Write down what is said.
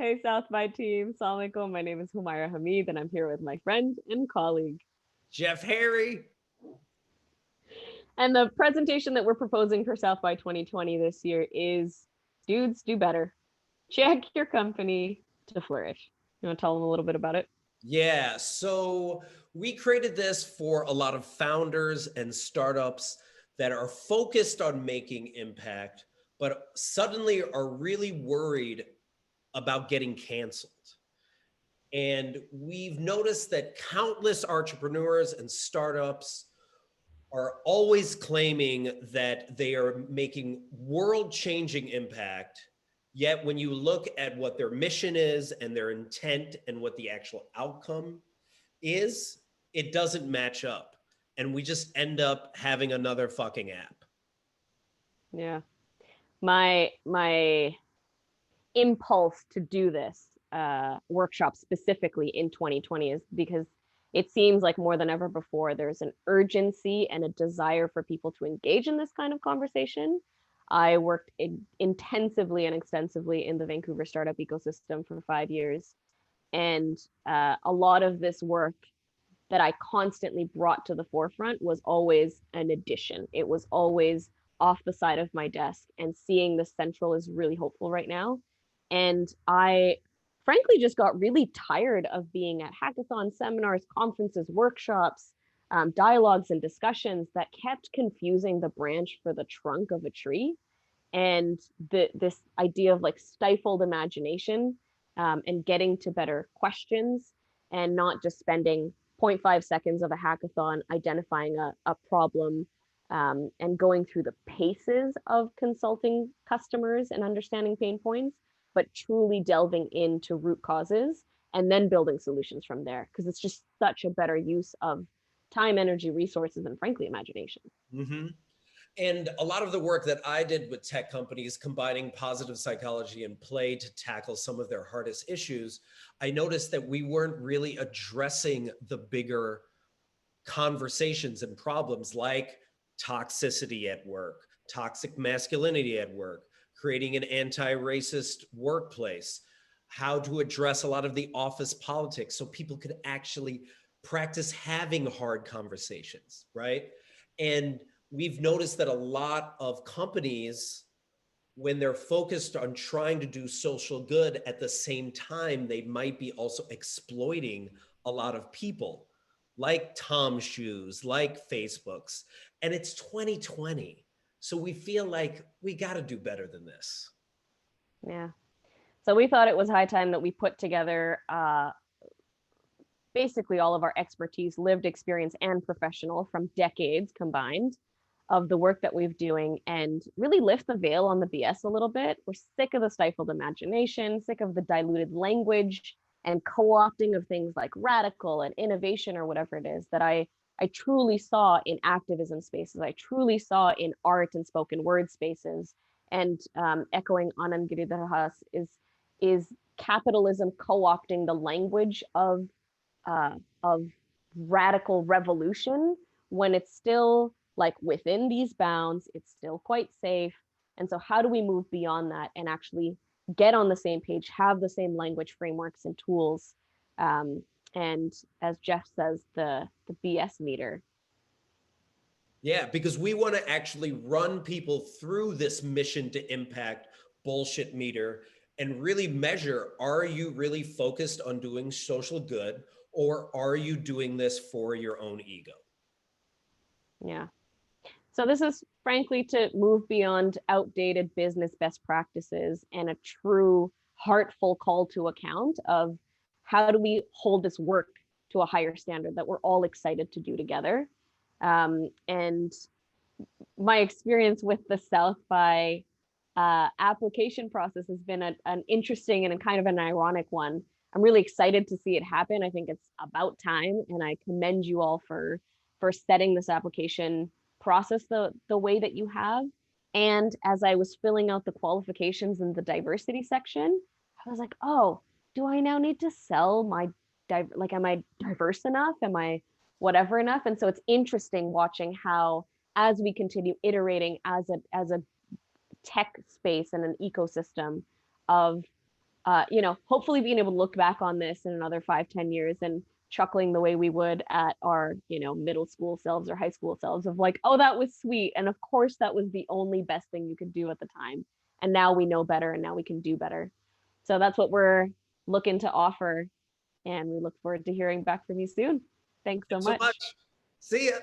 Hey, South by Team. Assalamu alaikum. My name is Humaira Hamid, and I'm here with my friend and colleague. Jeff Harry. And the presentation that we're proposing for South by 2020 this year is Dudes Do Better. Check your company to flourish. You want to tell them a little bit about it? Yeah, so we created this for a lot of founders and startups that are focused on making impact, but suddenly are really worried about getting canceled. And we've noticed that countless entrepreneurs and startups are always claiming that they are making world changing impact. Yet, when you look at what their mission is and their intent and what the actual outcome is, it doesn't match up. And we just end up having another fucking app. Yeah. My impulse to do this workshop specifically in 2020 is because it seems like more than ever before there's an urgency and a desire for people to engage in this kind of conversation. I worked intensively and extensively in the Vancouver startup ecosystem for 5 years, and a lot of this work that I constantly brought to the forefront was always an addition. It was always off the side of my desk, and seeing the central is really hopeful right now. And I frankly just got really tired of being at hackathon seminars, conferences, workshops, dialogues, and discussions that kept confusing the branch for the trunk of a tree. And this idea of like stifled imagination, and getting to better questions and not just spending zero point 0.5 seconds of a hackathon identifying a problem, and going through the paces of consulting customers and understanding pain points, but truly delving into root causes and then building solutions from there. Because it's just such a better use of time, energy, resources, and frankly, imagination. Mm-hmm. And a lot of the work that I did with tech companies, combining positive psychology and play to tackle some of their hardest issues, I noticed that we weren't really addressing the bigger conversations and problems like toxicity at work, toxic masculinity at work, creating an anti-racist workplace, how to address a lot of the office politics so people could actually practice having hard conversations, right? And we've noticed that a lot of companies, when they're focused on trying to do social good, at the same time, they might be also exploiting a lot of people, like Tom's Shoes, like Facebook's. And it's 2020. So we feel like we got to do better than this. Yeah. So we thought it was high time that we put together basically all of our expertise, lived experience, and professional from decades combined of the work that we've doing, and really lift the veil on the BS a little bit. We're sick of the stifled imagination, sick of the diluted language and co-opting of things like radical and innovation or whatever it is that I truly saw in activism spaces. I truly saw in art and spoken word spaces. And echoing Anand Giridharadas is capitalism co-opting the language of radical revolution when it's still like within these bounds, it's still quite safe. And so, how do we move beyond that and actually get on the same page, have the same language frameworks and tools? And as Jeff says, the BS meter. Yeah, because we want to actually run people through this mission to impact bullshit meter and really measure, are you really focused on doing social good, or are you doing this for your own ego? Yeah. So this is frankly to move beyond outdated business best practices and a true heartful call to account of how do we hold this work to a higher standard that we're all excited to do together. And my experience with the South by application process has been an interesting and a kind of an ironic one. I'm really excited to see it happen. I think it's about time, and I commend you all for setting this application process the way that you have. And as I was filling out the qualifications in the diversity section, I was like, oh, do I now need to sell my like, am I diverse enough? Am I whatever enough? And so it's interesting watching how, as we continue iterating as a tech space and an ecosystem of hopefully being able to look back on this in another 5, 10 years and chuckling the way we would at our, middle school selves or high school selves of like, oh, that was sweet. And of course, that was the only best thing you could do at the time. And now we know better and now we can do better. So that's what we're looking to offer. And we look forward to hearing back from you soon. Thanks so Thanks so much. much. See ya.